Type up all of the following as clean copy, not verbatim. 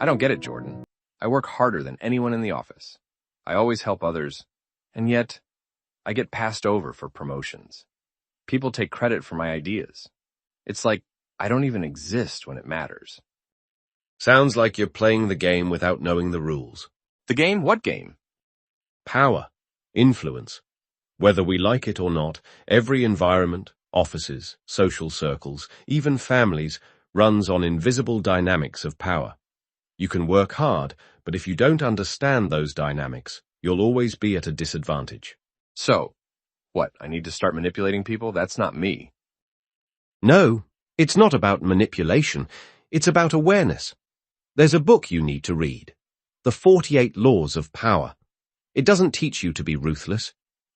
I don't get it, Jordan. I work harder than anyone in the office. I always help others, and yet I get passed over for promotions. People take credit for my ideas. It's like I don't even exist when it matters. Sounds like you're playing the game without knowing the rules. The game? What game? Power, influence. Whether we like it or not, every environment, offices, social circles, even families, runs on invisible dynamics of power. You can work hard, but if you don't understand those dynamics, you'll always be at a disadvantage. So, what, I need to start manipulating people? That's not me. No, it's not about manipulation. It's about awareness. There's a book you need to read, The 48 Laws of Power. It doesn't teach you to be ruthless.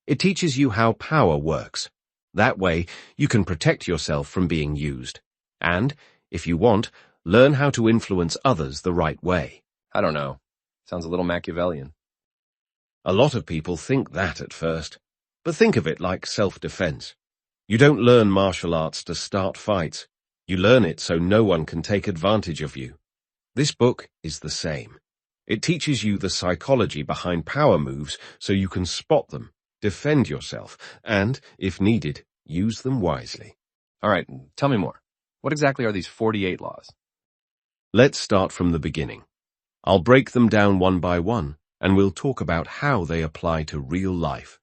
It teaches you how power works. That way, you can protect yourself from being used. And, if you want, learn how to influence others the right way. I don't know. Sounds a little Machiavellian. A lot of people think that at first, but think of it like self-defense. You don't learn martial arts to start fights. You learn it so no one can take advantage of you. This book is the same. It teaches you the psychology behind power moves so you can spot them, defend yourself, and, if needed, use them wisely. All right, tell me more. What exactly are these 48 laws? Let's start from the beginning. I'll break them down one by one, and we'll talk about how they apply to real life.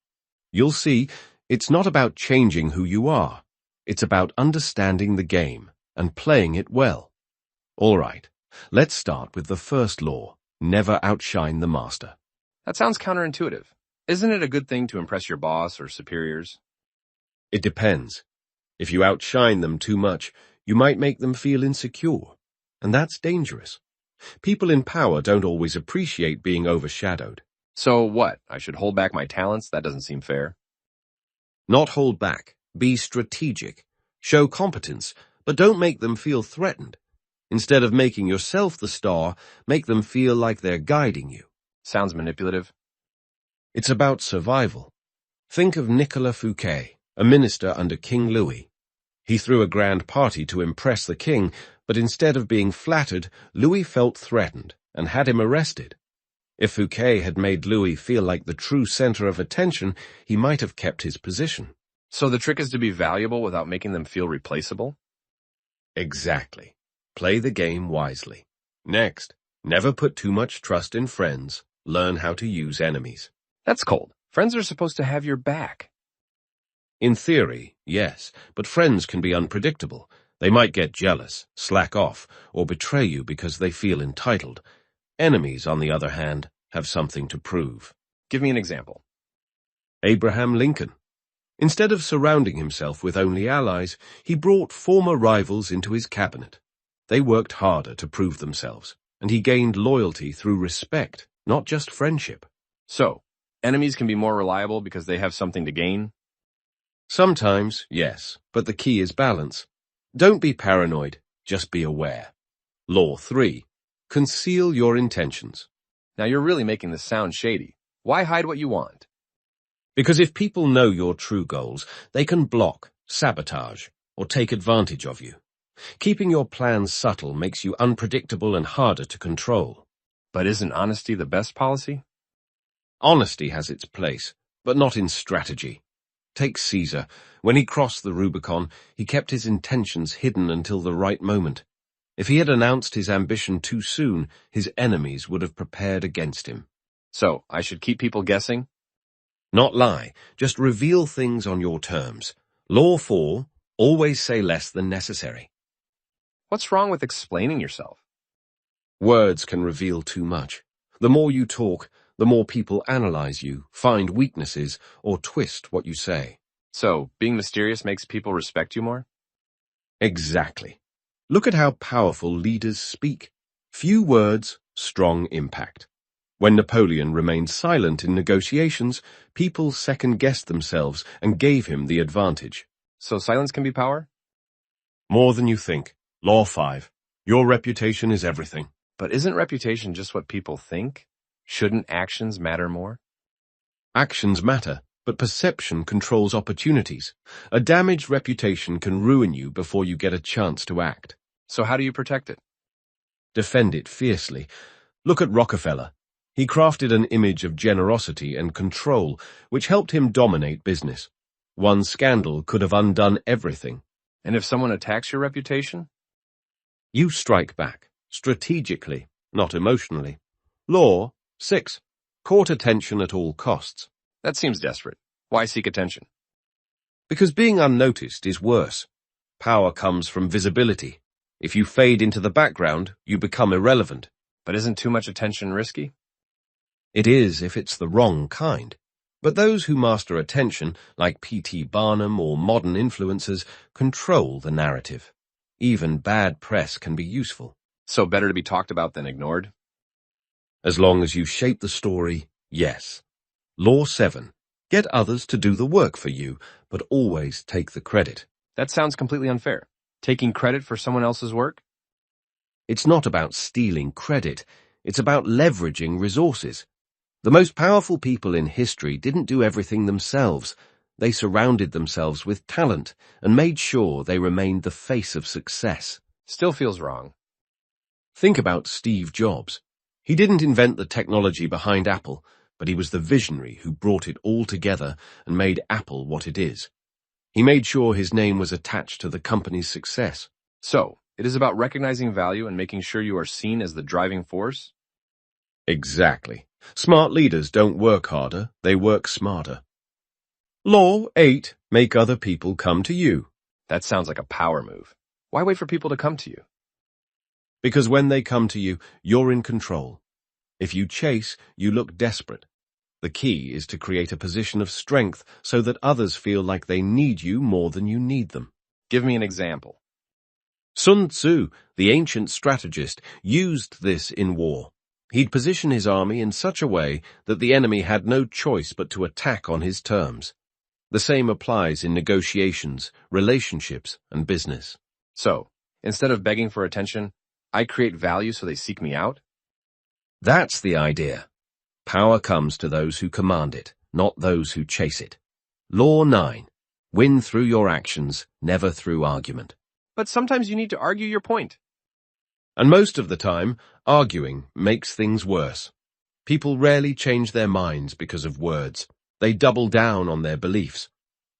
You'll see, it's not about changing who you are. It's about understanding the game and playing it well. All right, let's start with the first law, never outshine the master. That sounds counterintuitive. Isn't it a good thing to impress your boss or superiors? It depends. If you outshine them too much, you might make them feel insecure, and that's dangerous. People in power don't always appreciate being overshadowed. So what? I should hold back my talents? That doesn't seem fair. Not hold back. Be strategic. Show competence, but don't make them feel threatened. Instead of making yourself the star, make them feel like they're guiding you. Sounds manipulative. It's about survival. Think of Nicolas Fouquet, a minister under King Louis. He threw a grand party to impress the king, but instead of being flattered, Louis felt threatened and had him arrested. If Fouquet had made Louis feel like the true center of attention, he might have kept his position. So the trick is to be valuable without making them feel replaceable? Exactly. Play the game wisely. Next, never put too much trust in friends. Learn how to use enemies. That's cold. Friends are supposed to have your back. In theory, yes, but friends can be unpredictable. They might get jealous, slack off, or betray you because they feel entitled. Enemies, on the other hand, have something to prove. Give me an example. Abraham Lincoln. Instead of surrounding himself with only allies, he brought former rivals into his cabinet. They worked harder to prove themselves, and he gained loyalty through respect, not just friendship. So, enemies can be more reliable because they have something to gain? Sometimes, yes, but the key is balance. Don't be paranoid, just be aware. Law 3. Conceal your intentions. Now you're really making this sound shady. Why hide what you want? Because if people know your true goals, they can block, sabotage, or take advantage of you. Keeping your plans subtle makes you unpredictable and harder to control. But isn't honesty the best policy? Honesty has its place, but not in strategy. Take Caesar. When he crossed the Rubicon, he kept his intentions hidden until the right moment. If he had announced his ambition too soon, his enemies would have prepared against him. So, I should keep people guessing? Not lie, just reveal things on your terms. Law 4, always say less than necessary. What's wrong with explaining yourself? Words can reveal too much. The more you talk, the more people analyze you, find weaknesses, or twist what you say. So, being mysterious makes people respect you more? Exactly. Look at how powerful leaders speak. Few words, strong impact. When Napoleon remained silent in negotiations, people second-guessed themselves and gave him the advantage. So silence can be power? More than you think. Law 5. Your reputation is everything. But isn't reputation just what people think? Shouldn't actions matter more? Actions matter, but perception controls opportunities. A damaged reputation can ruin you before you get a chance to act. So how do you protect it? defend it fiercely. Look at Rockefeller. He crafted an image of generosity and control, which helped him dominate business. One scandal could have undone everything. And if someone attacks your reputation? You strike back, strategically, not emotionally. Law 6. Court attention at all costs. That seems desperate. Why seek attention? Because being unnoticed is worse. Power comes from visibility. If you fade into the background, you become irrelevant. But isn't too much attention risky? It is if it's the wrong kind. But those who master attention, like P.T. Barnum or modern influencers, control the narrative. Even bad press can be useful. So better to be talked about than ignored? As long as you shape the story, yes. Law 7. Get others to do the work for you, but always take the credit. That sounds completely unfair. Taking credit for someone else's work? It's not about stealing credit. It's about leveraging resources. The most powerful people in history didn't do everything themselves. They surrounded themselves with talent and made sure they remained the face of success. Still feels wrong. Think about Steve Jobs. He didn't invent the technology behind Apple, but he was the visionary who brought it all together and made Apple what it is. He made sure his name was attached to the company's success. So, it is about recognizing value and making sure you are seen as the driving force? Exactly. Smart leaders don't work harder, they work smarter. Law 8. Make other people come to you. That sounds like a power move. Why wait for people to come to you? Because when they come to you, you're in control. If you chase, you look desperate. The key is to create a position of strength so that others feel like they need you more than you need them. Give me an example. Sun Tzu, the ancient strategist, used this in war. He'd position his army in such a way that the enemy had no choice but to attack on his terms. The same applies in negotiations, relationships, and business. So, instead of begging for attention, I create value so they seek me out? That's the idea. Power comes to those who command it, not those who chase it. Law 9. Win through your actions, never through argument. But sometimes you need to argue your point. And most of the time, arguing makes things worse. People rarely change their minds because of words. They double down on their beliefs.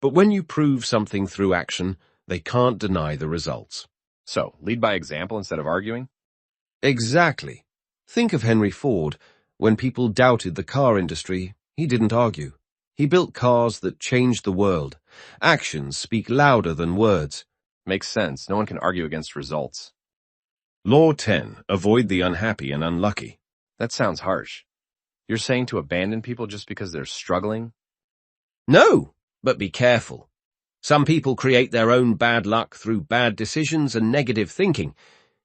But when you prove something through action, they can't deny the results. So, lead by example instead of arguing? Exactly. Think of Henry Ford. When people doubted the car industry, he didn't argue. He built cars that changed the world. Actions speak louder than words. Makes sense. No one can argue against results. Law 10. Avoid the unhappy and unlucky. That sounds harsh. You're saying to abandon people just because they're struggling? No, but be careful. Some people create their own bad luck through bad decisions and negative thinking.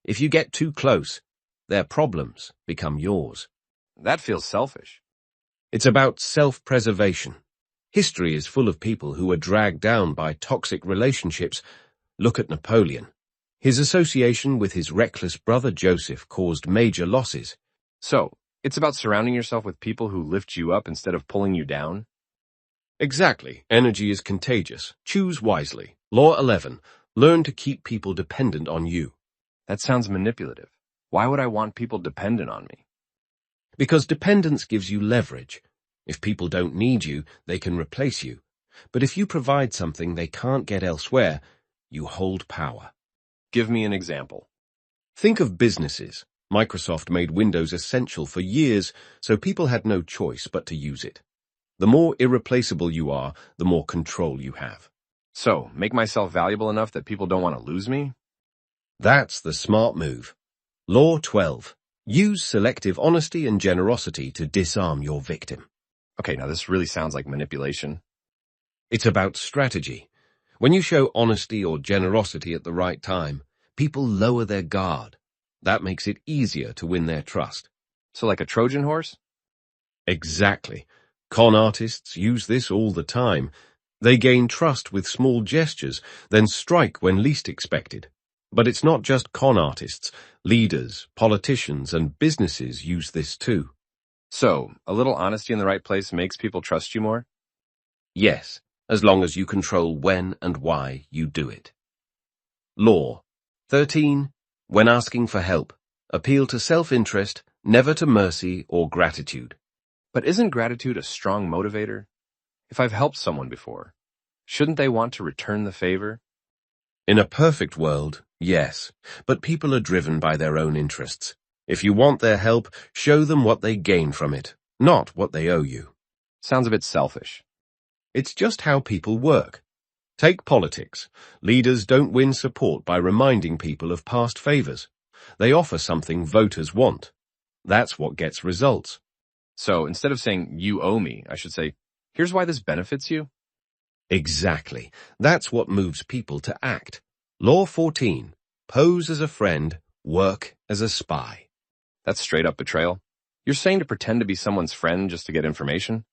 If you get too close, their problems become yours. That feels selfish. It's about self-preservation. History is full of people who were dragged down by toxic relationships. Look at Napoleon. His association with his reckless brother Joseph caused major losses. So, it's about surrounding yourself with people who lift you up instead of pulling you down? Exactly. Energy is contagious. Choose wisely. Law 11. Learn to keep people dependent on you. That sounds manipulative. Why would I want people dependent on me? Because dependence gives you leverage. If people don't need you, they can replace you. But if you provide something they can't get elsewhere, you hold power. Give me an example. Think of businesses. Microsoft made Windows essential for years, so people had no choice but to use it. The more irreplaceable you are, the more control you have. So, make myself valuable enough that people don't want to lose me? That's the smart move. Law 12. Use selective honesty and generosity to disarm your victim. Okay, now this really sounds like manipulation. It's about strategy. When you show honesty or generosity at the right time, people lower their guard. That makes it easier to win their trust. So like a Trojan horse? Exactly. Con artists use this all the time. They gain trust with small gestures, then strike when least expected. But it's not just con artists. Leaders, politicians, and businesses use this too. So, a little honesty in the right place makes people trust you more? Yes, as long as you control when and why you do it. Law 13. When asking for help, appeal to self-interest, never to mercy or gratitude. But isn't gratitude a strong motivator? If I've helped someone before, shouldn't they want to return the favor? In a perfect world, yes, but people are driven by their own interests. If you want their help, show them what they gain from it, not what they owe you. Sounds a bit selfish. It's just how people work. Take politics. Leaders don't win support by reminding people of past favors. They offer something voters want. That's what gets results. So instead of saying, you owe me, I should say, here's why this benefits you. Exactly. That's what moves people to act. Law 14. Pose as a friend, work as a spy. That's straight up betrayal. You're saying to pretend to be someone's friend just to get information?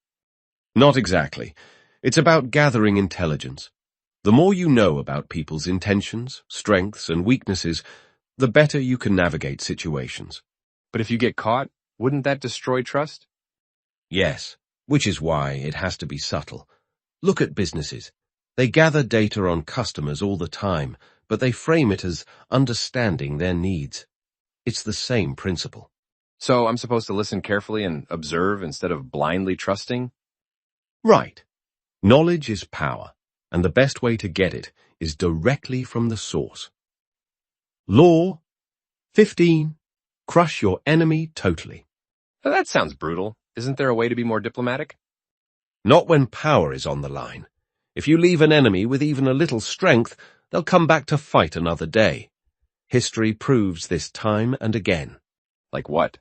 Not exactly. It's about gathering intelligence. The more you know about people's intentions, strengths, and weaknesses, the better you can navigate situations. But if you get caught, wouldn't that destroy trust? Yes, which is why it has to be subtle. Look at businesses. They gather data on customers all the time, but they frame it as understanding their needs. It's the same principle. So I'm supposed to listen carefully and observe instead of blindly trusting? Right. Knowledge is power, and the best way to get it is directly from the source. Law 15. Crush your enemy totally. Now, that sounds brutal. Isn't there a way to be more diplomatic? Not when power is on the line. If you leave an enemy with even a little strength, they'll come back to fight another day. History proves this time and again. Like what?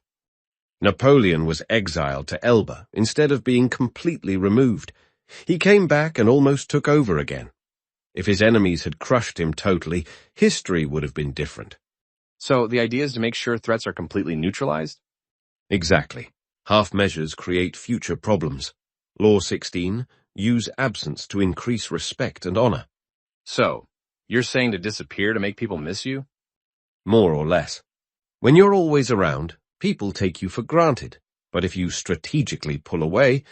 Napoleon was exiled to Elba instead of being completely removed. He came back and almost took over again. If his enemies had crushed him totally, history would have been different. So the idea is to make sure threats are completely neutralized? Exactly. Half measures create future problems. Law 16. Use absence to increase respect and honor. So, you're saying to disappear to make people miss you? More or less. When you're always around, people take you for granted. But if you strategically pull away,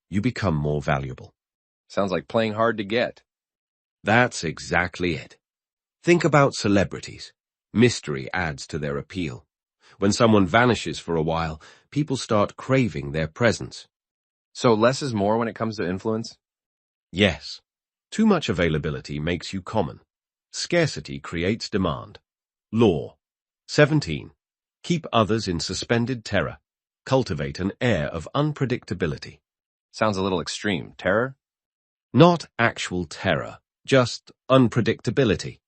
you become more valuable. Sounds like playing hard to get. That's exactly it. Think about celebrities. Mystery adds to their appeal. When someone vanishes for a while, people start craving their presence. So less is more when it comes to influence? Yes. Too much availability makes you common. Scarcity creates demand. Law 17. Keep others in suspended terror. Cultivate an air of unpredictability. Sounds a little extreme. Terror? Not actual terror, just unpredictability.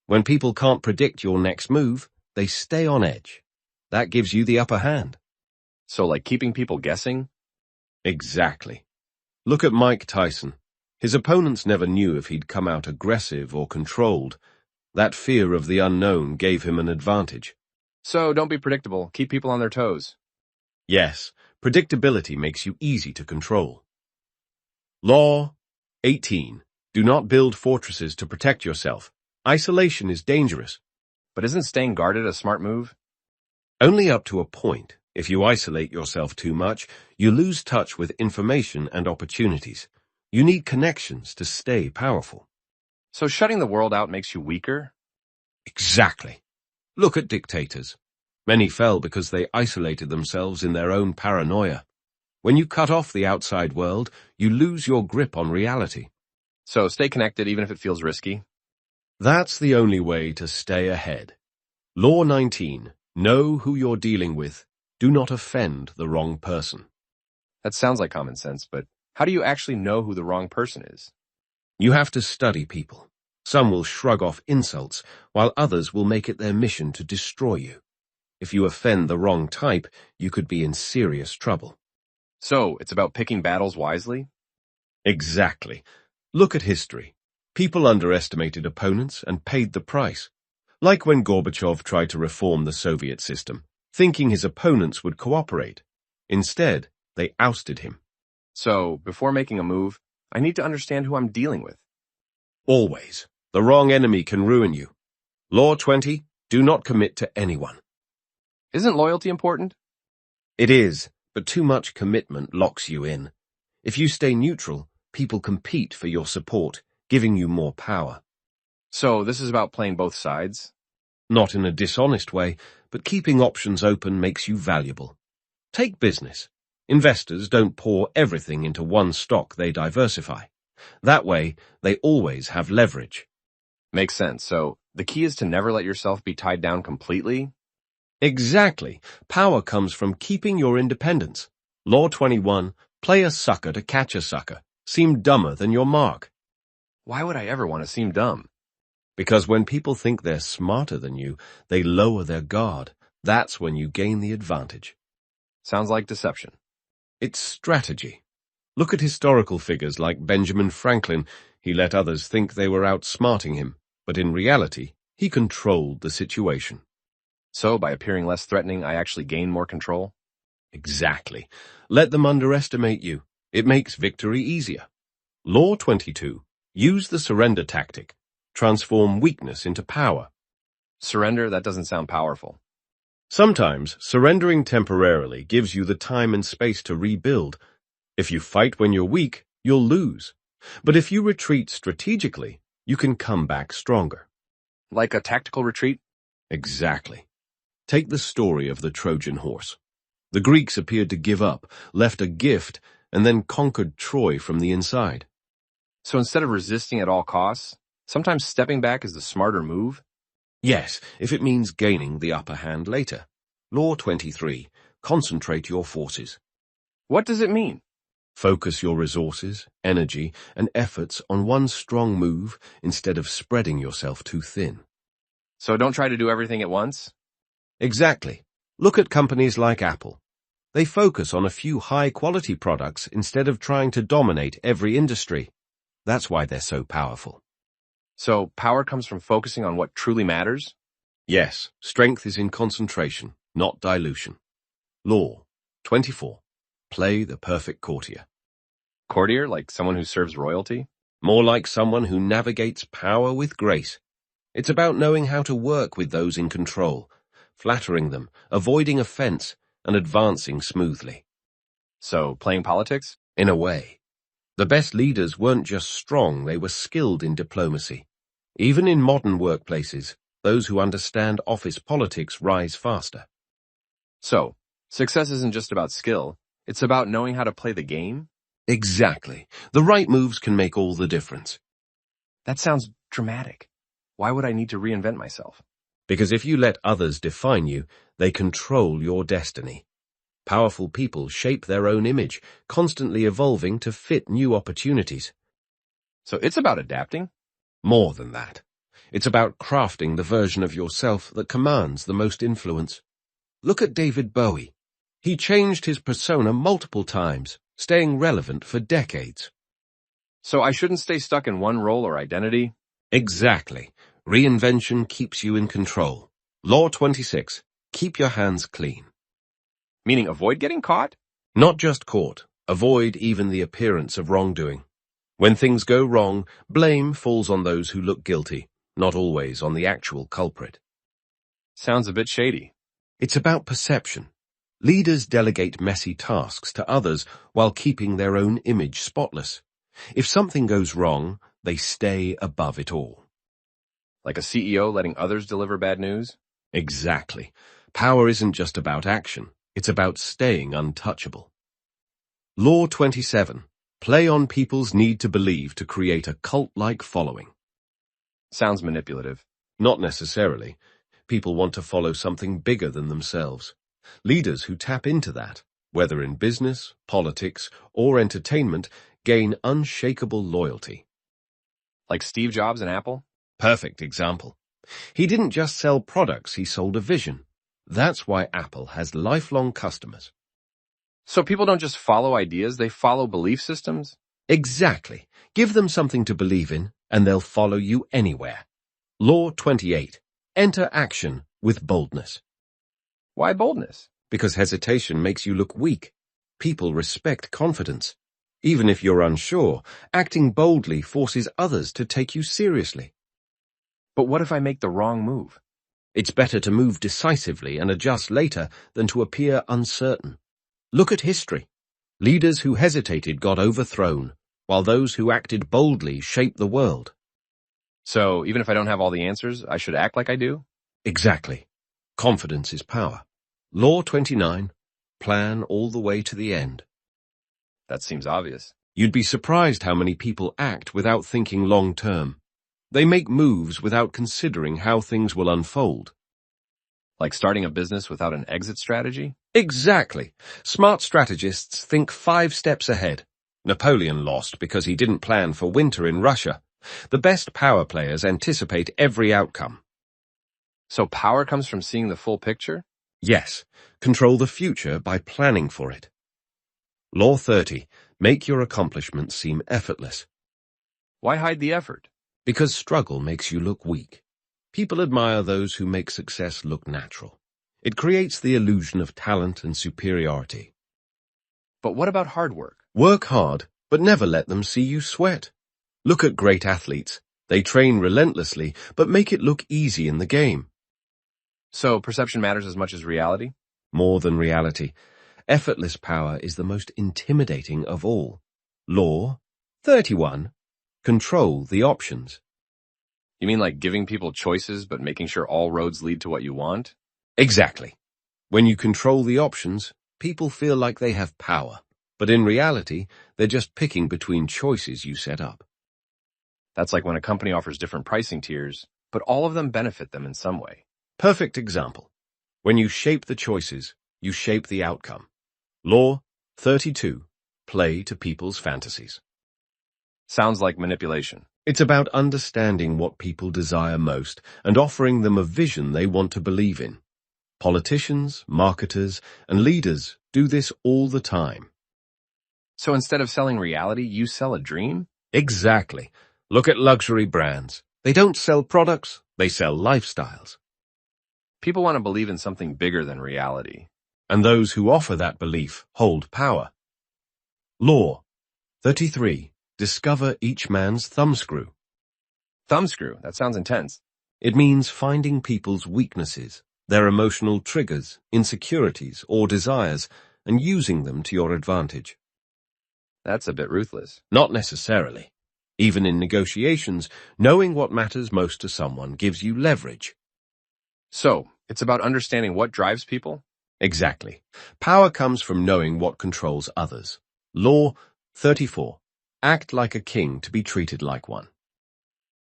When people can't predict your next move, they stay on edge. That gives you the upper hand. So like keeping people guessing? Exactly. Look at Mike Tyson. His opponents never knew if he'd come out aggressive or controlled. That fear of the unknown gave him an advantage. So don't be predictable. Keep people on their toes. Yes, predictability makes you easy to control. Law 18. Do not build fortresses to protect yourself. Isolation is dangerous. But isn't staying guarded a smart move? Only up to a point. If you isolate yourself too much, you lose touch with information and opportunities. You need connections to stay powerful. So shutting the world out makes you weaker? Exactly. Look at dictators. Many fell because they isolated themselves in their own paranoia. When you cut off the outside world, you lose your grip on reality. So stay connected even if it feels risky? That's the only way to stay ahead. Law 19. Know who you're dealing with. Do not offend the wrong person. That sounds like common sense, but how do you actually know who the wrong person is? You have to study people. Some will shrug off insults, while others will make it their mission to destroy you. If you offend the wrong type, you could be in serious trouble. So it's about picking battles wisely? Exactly. Look at history. People underestimated opponents and paid the price. Like when Gorbachev tried to reform the Soviet system, thinking his opponents would cooperate. Instead, they ousted him. So, before making a move, I need to understand who I'm dealing with. Always. The wrong enemy can ruin you. Law 20. Do not commit to anyone. Isn't loyalty important? It is, but too much commitment locks you in. If you stay neutral, people compete for your support, giving you more power. So this is about playing both sides? Not in a dishonest way, but keeping options open makes you valuable. Take business. Investors don't pour everything into one stock, they diversify. That way, they always have leverage. Makes sense. So the key is to never let yourself be tied down completely. Exactly. Power comes from keeping your independence. Law 21, play a sucker to catch a sucker. Seem dumber than your mark. Why would I ever want to seem dumb? Because when people think they're smarter than you, they lower their guard. That's when you gain the advantage. Sounds like deception. It's strategy. Look at historical figures like Benjamin Franklin. He let others think they were outsmarting him, but in reality, he controlled the situation. So by appearing less threatening, I actually gain more control? Exactly. Let them underestimate you. It makes victory easier. Law 22. Use the surrender tactic. Transform weakness into power. Surrender? That doesn't sound powerful. Sometimes, surrendering temporarily gives you the time and space to rebuild. If you fight when you're weak, you'll lose. But if you retreat strategically, you can come back stronger. Like a tactical retreat? Exactly. Take the story of the Trojan horse. The Greeks appeared to give up, left a gift, and then conquered Troy from the inside. So instead of resisting at all costs, sometimes stepping back is the smarter move? Yes, if it means gaining the upper hand later. Law 23. Concentrate your forces. What does it mean? Focus your resources, energy, and efforts on one strong move instead of spreading yourself too thin. So don't try to do everything at once? Exactly. Look at companies like Apple. They focus on a few high-quality products instead of trying to dominate every industry. That's why they're so powerful. So power comes from focusing on what truly matters? Yes, strength is in concentration, not dilution. Law 24. Play the perfect courtier. Courtier, like someone who serves royalty? More like someone who navigates power with grace. It's about knowing how to work with those in control, flattering them, avoiding offense, and advancing smoothly. So playing politics? In a way. The best leaders weren't just strong, they were skilled in diplomacy. Even in modern workplaces, those who understand office politics rise faster. So, success isn't just about skill, it's about knowing how to play the game? Exactly. The right moves can make all the difference. That sounds dramatic. Why would I need to reinvent myself? Because if you let others define you, they control your destiny. Powerful people shape their own image, constantly evolving to fit new opportunities. So it's about adapting? More than that. It's about crafting the version of yourself that commands the most influence. Look at David Bowie. He changed his persona multiple times, staying relevant for decades. So I shouldn't stay stuck in one role or identity? Exactly. Reinvention keeps you in control. Law 26. Keep your hands clean. Meaning avoid getting caught? Not just caught. Avoid even the appearance of wrongdoing. When things go wrong, blame falls on those who look guilty, not always on the actual culprit. Sounds a bit shady. It's about perception. Leaders delegate messy tasks to others while keeping their own image spotless. If something goes wrong, they stay above it all. Like a CEO letting others deliver bad news? Exactly. Power isn't just about action. It's about staying untouchable. Law 27. Play on people's need to believe to create a cult-like following. Sounds manipulative. Not necessarily. People want to follow something bigger than themselves. Leaders who tap into that, whether in business, politics, or entertainment, gain unshakable loyalty. Like Steve Jobs and Apple? Perfect example. He didn't just sell products, he sold a vision. That's why Apple has lifelong customers. So people don't just follow ideas, they follow belief systems? Exactly. Give them something to believe in, and they'll follow you anywhere. Law 28. Enter action with boldness. Why boldness? Because hesitation makes you look weak. People respect confidence. Even if you're unsure, acting boldly forces others to take you seriously. But what if I make the wrong move? It's better to move decisively and adjust later than to appear uncertain. Look at history. Leaders who hesitated got overthrown, while those who acted boldly shaped the world. So even if I don't have all the answers, I should act like I do? Exactly. Confidence is power. Law 29. Plan all the way to the end. That seems obvious. You'd be surprised how many people act without thinking long-term. They make moves without considering how things will unfold. Like starting a business without an exit strategy? Exactly. Smart strategists think 5 steps ahead. Napoleon lost because he didn't plan for winter in Russia. The best power players anticipate every outcome. So power comes from seeing the full picture? Yes, control the future by planning for it. Law 30. Make your accomplishments seem effortless. Why hide the effort? Because struggle makes you look weak. People admire those who make success look natural. It creates the illusion of talent and superiority. But what about hard work? Work hard, but never let them see you sweat. Look at great athletes. They train relentlessly, but make it look easy in the game. So perception matters as much as reality? More than reality. Effortless power is the most intimidating of all. Law 31. Control the options. You mean like giving people choices but making sure all roads lead to what you want? Exactly. When you control the options, people feel like they have power. But in reality, they're just picking between choices you set up. That's like when a company offers different pricing tiers, but all of them benefit them in some way. Perfect example. When you shape the choices, you shape the outcome. Law 32. Play to people's fantasies. Sounds like manipulation. It's about understanding what people desire most and offering them a vision they want to believe in. Politicians, marketers, and leaders do this all the time. So instead of selling reality, you sell a dream? Exactly. Look at luxury brands. They don't sell products, they sell lifestyles. People want to believe in something bigger than reality. And those who offer that belief hold power. Law 33. Discover each man's thumbscrew. Thumbscrew, that sounds intense. It means finding people's weaknesses, their emotional triggers, insecurities, or desires, and using them to your advantage. That's a bit ruthless. Not necessarily. Even in negotiations, knowing what matters most to someone gives you leverage. So, it's about understanding what drives people? Exactly. Power comes from knowing what controls others. Law 34. Act like a king to be treated like one.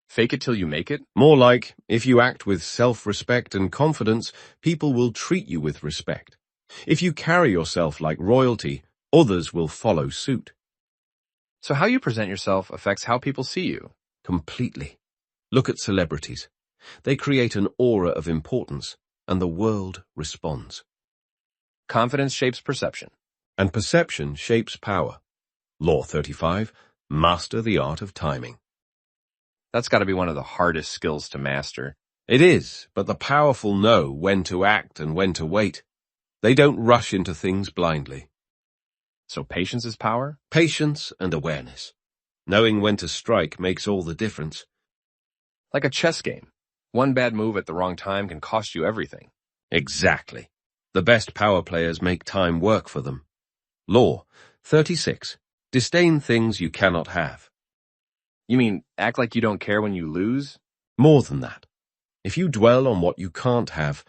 Fake it till you make it? More like, if you act with self-respect and confidence, people will treat you with respect. If you carry yourself like royalty, others will follow suit. So how you present yourself affects how people see you? Completely. Look at celebrities. They create an aura of importance, and the world responds. Confidence shapes perception. And perception shapes power. Law 35. Master the art of timing. That's got to be one of the hardest skills to master. It is, but the powerful know when to act and when to wait. They don't rush into things blindly. So patience is power? Patience and awareness. Knowing when to strike makes all the difference. Like a chess game. One bad move at the wrong time can cost you everything. Exactly. The best power players make time work for them. Law 36. Disdain things you cannot have. You mean act like you don't care when you lose? More than that. If you dwell on what you can't have,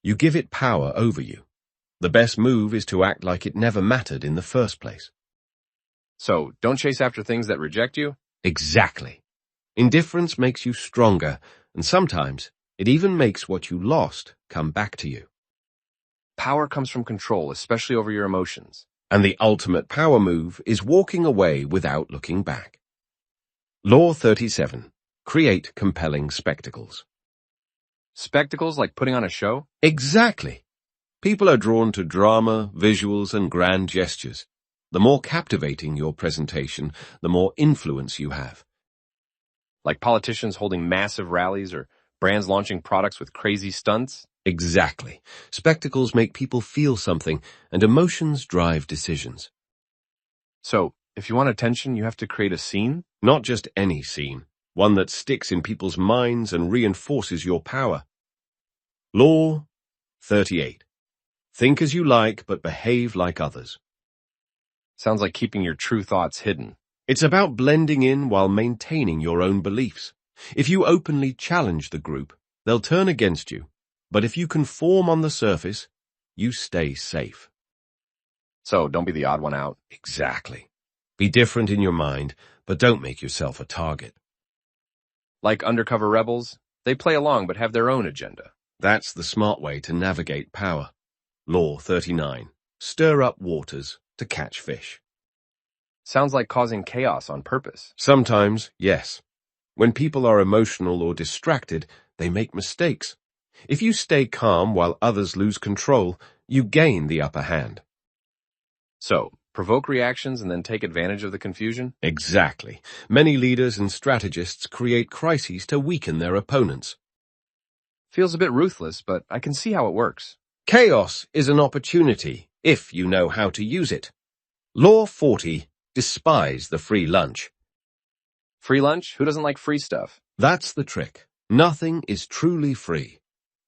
you give it power over you. The best move is to act like it never mattered in the first place. So, don't chase after things that reject you? Exactly. Indifference makes you stronger, and sometimes it even makes what you lost come back to you. Power comes from control, especially over your emotions. And the ultimate power move is walking away without looking back. Law 37. Create compelling spectacles. Spectacles like putting on a show? Exactly. People are drawn to drama, visuals, and grand gestures. The more captivating your presentation, the more influence you have. Like politicians holding massive rallies or brands launching products with crazy stunts? Exactly. Spectacles make people feel something, and emotions drive decisions. So, if you want attention, you have to create a scene? Not just any scene, one that sticks in people's minds and reinforces your power. Law 38. Think as you like, but behave like others. Sounds like keeping your true thoughts hidden. It's about blending in while maintaining your own beliefs. If you openly challenge the group, they'll turn against you. But if you conform on the surface, you stay safe. So don't be the odd one out. Exactly. Be different in your mind, but don't make yourself a target. Like undercover rebels, they play along but have their own agenda. That's the smart way to navigate power. Law 39. Stir up waters to catch fish. Sounds like causing chaos on purpose. Sometimes, yes. When people are emotional or distracted, they make mistakes. If you stay calm while others lose control, you gain the upper hand. So, provoke reactions and then take advantage of the confusion? Exactly. Many leaders and strategists create crises to weaken their opponents. Feels a bit ruthless, but I can see how it works. Chaos is an opportunity, if you know how to use it. Law 40. Despise the free lunch. Free lunch? Who doesn't like free stuff? That's the trick. Nothing is truly free.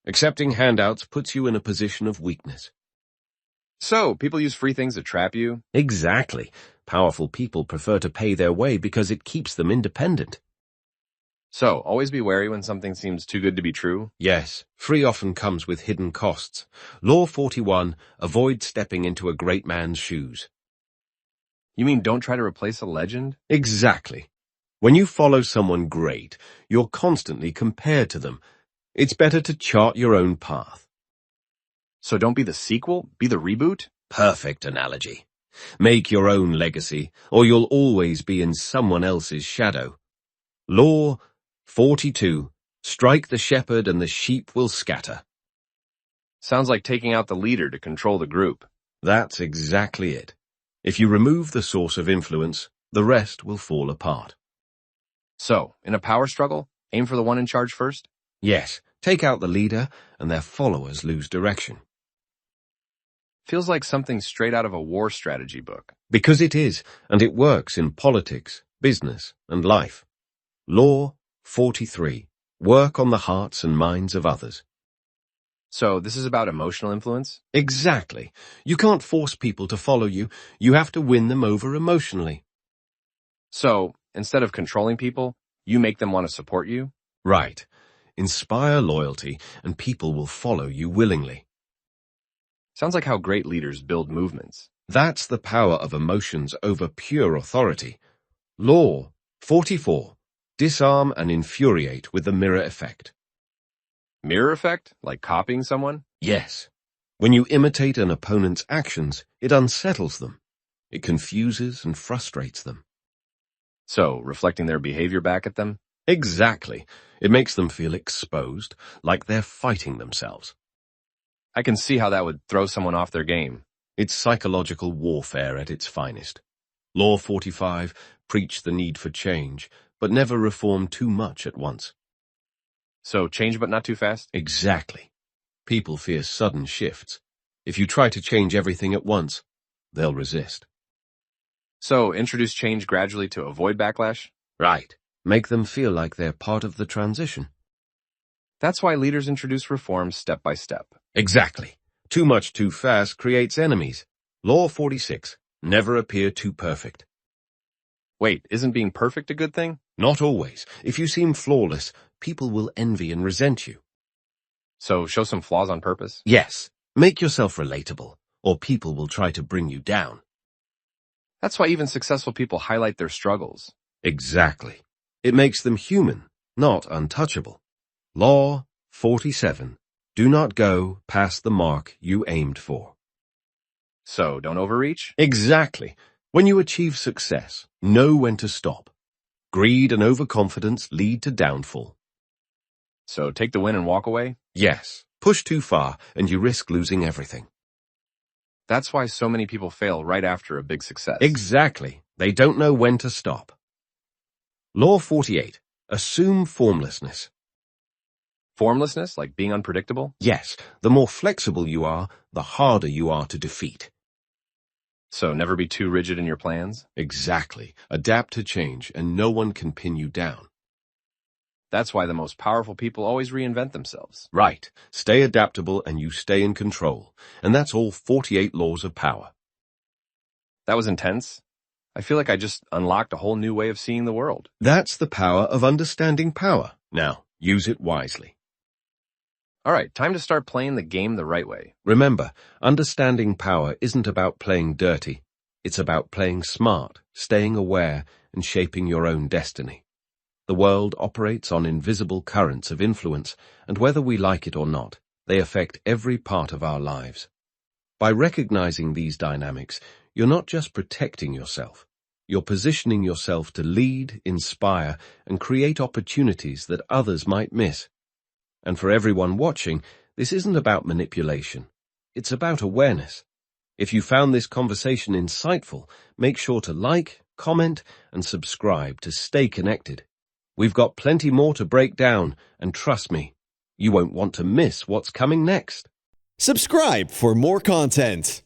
Accepting handouts puts you in a position of weakness. So, people use free things to trap you? Exactly. Powerful people prefer to pay their way because it keeps them independent. So, always be wary when something seems too good to be true? Yes, free often comes with hidden costs. Law 41. Avoid stepping into a great man's shoes. You mean don't try to replace a legend? Exactly. When you follow someone great, you're constantly compared to them. It's better to chart your own path. So don't be the sequel, be the reboot? Perfect analogy. Make your own legacy, or you'll always be in someone else's shadow. Law 42. Strike the shepherd and the sheep will scatter. Sounds like taking out the leader to control the group. That's exactly it. If you remove the source of influence, the rest will fall apart. So, in a power struggle, aim for the one in charge first? Yes, take out the leader and their followers lose direction. Feels like something straight out of a war strategy book. Because it is, and it works in politics, business, and life. Law 43. Work on the hearts and minds of others. So, this is about emotional influence? Exactly. You can't force people to follow you. You have to win them over emotionally. So, instead of controlling people, you make them want to support you? Right. Inspire loyalty, and people will follow you willingly. Sounds like how great leaders build movements. That's the power of emotions over pure authority. Law 44. Disarm and infuriate with the mirror effect. Mirror effect? Like copying someone? Yes. When you imitate an opponent's actions, it unsettles them. It confuses and frustrates them. So, reflecting their behavior back at them? Exactly. It makes them feel exposed, like they're fighting themselves. I can see how that would throw someone off their game. It's psychological warfare at its finest. Law 45. Preach the need for change, but never reform too much at once. So, change but not too fast? Exactly. People fear sudden shifts. If you try to change everything at once, they'll resist. So, introduce change gradually to avoid backlash? Right. Make them feel like they're part of the transition. That's why leaders introduce reforms step by step. Exactly. Too much too fast creates enemies. Law 46. Never appear too perfect. Wait, isn't being perfect a good thing? Not always. If you seem flawless, people will envy and resent you. So, show some flaws on purpose? Yes. Make yourself relatable, or people will try to bring you down. That's why even successful people highlight their struggles. Exactly. It makes them human, not untouchable. Law 47. Do not go past the mark you aimed for. So, don't overreach? Exactly. When you achieve success, know when to stop. Greed and overconfidence lead to downfall. So, take the win and walk away? Yes. Push too far, and you risk losing everything. That's why so many people fail right after a big success. Exactly. They don't know when to stop. Law 48. Assume formlessness. Formlessness, like being unpredictable? Yes, the more flexible you are, the harder you are to defeat. So, never be too rigid in your plans? Exactly. Adapt to change, and no one can pin you down. That's why the most powerful people always reinvent themselves. Right. Stay adaptable and you stay in control. And that's all 48 laws of power. That was intense. I feel like I just unlocked a whole new way of seeing the world. That's the power of understanding power. Now, use it wisely. All right, time to start playing the game the right way. Remember, understanding power isn't about playing dirty. It's about playing smart, staying aware, and shaping your own destiny. The world operates on invisible currents of influence, and whether we like it or not, they affect every part of our lives. By recognizing these dynamics, you're not just protecting yourself. You're positioning yourself to lead, inspire, and create opportunities that others might miss. And for everyone watching, this isn't about manipulation. It's about awareness. If you found this conversation insightful, make sure to like, comment, and subscribe to stay connected. We've got plenty more to break down, and trust me, you won't want to miss what's coming next. Subscribe for more content.